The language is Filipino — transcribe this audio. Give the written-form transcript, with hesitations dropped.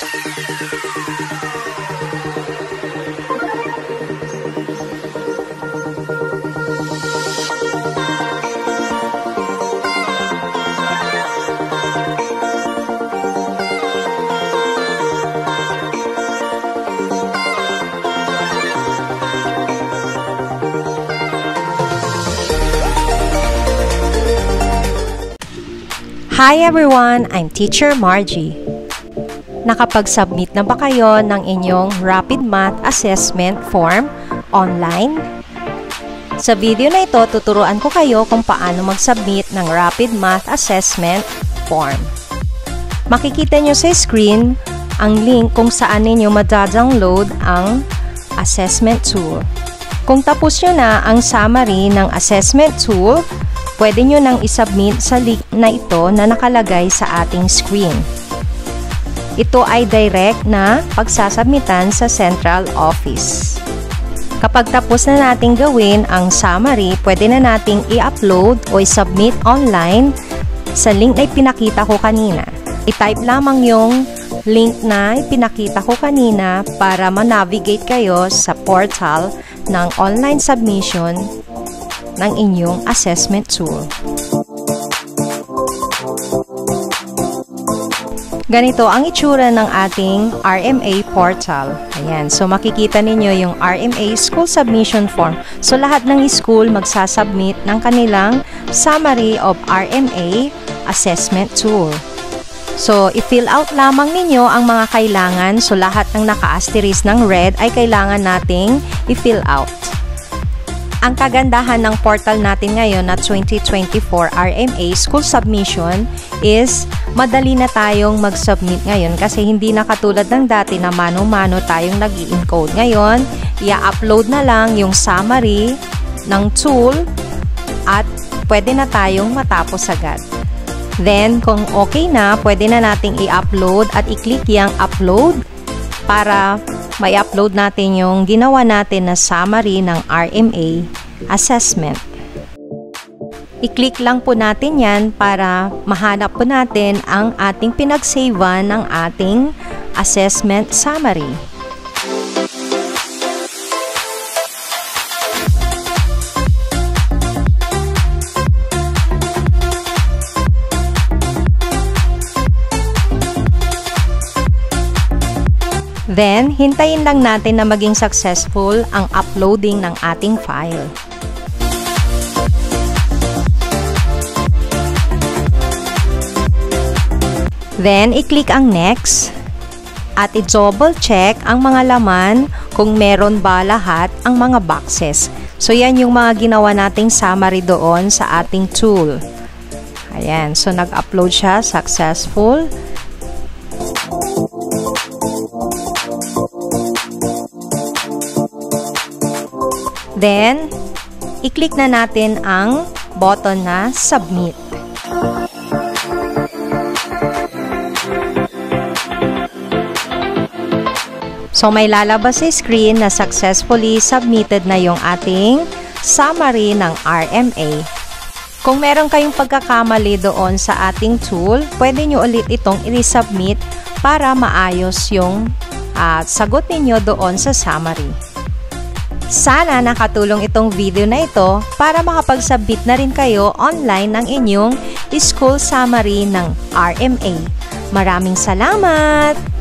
Hi everyone! I'm Teacher Margie. Nakapag-submit na ba kayo ng inyong Rapid Math Assessment Form online? Sa video na ito, tuturuan ko kayo kung paano mag-submit ng Rapid Math Assessment Form. Makikita nyo sa screen ang link kung saan ninyo madadownload ang assessment tool. Kung tapos nyo na ang summary ng assessment tool, pwede nyo nang isubmit sa link na ito na nakalagay sa ating screen. Ito ay direct na pagsasubmitan sa central office. Kapag tapos na nating gawin ang summary, pwede na nating i-upload o i-submit online sa link na ipinakita ko kanina. I-type lamang yung link na ipinakita ko kanina para ma-navigate kayo sa portal ng online submission ng inyong assessment tool. Ganito ang itsura ng ating RMA portal. Ayan, so makikita ninyo yung RMA School Submission Form. So lahat ng school magsasubmit ng kanilang summary of RMA assessment tool. So i-fill out lamang ninyo ang mga kailangan. So lahat ng naka-asterisk ng red ay kailangan nating i-fill out. Ang kagandahan ng portal natin ngayon na 2024 RMA School Submission is madali na tayong mag-submit ngayon kasi hindi na katulad ng dati na mano-mano tayong nag-i-encode. Ngayon, i-upload na lang yung summary ng tool at pwede na tayong matapos agad. Then, kung okay na, pwede na nating i-upload at i-click yung upload para may upload natin yung ginawa natin na summary ng RMA assessment. I-click lang po natin yan para mahanap po natin ang ating pinag-savean ng ating assessment summary. Then, hintayin lang natin na maging successful ang uploading ng ating file. Then, i-click ang next at i-double check ang mga laman kung meron ba lahat ang mga boxes. So, yan yung mga ginawa nating summary doon sa ating tool. Ayan. So, nag-upload siya. Successful. Then, i-click na natin ang button na Submit. So, may lalabas sa screen na successfully submitted na yung ating summary ng RMA. Kung meron kayong pagkakamali doon sa ating tool, pwede nyo ulit itong i-resubmit para maayos yung sagot ninyo doon sa summary. Sana nakatulong itong video na ito para makapag-submit na rin kayo online ng inyong school summary ng RMA. Maraming salamat!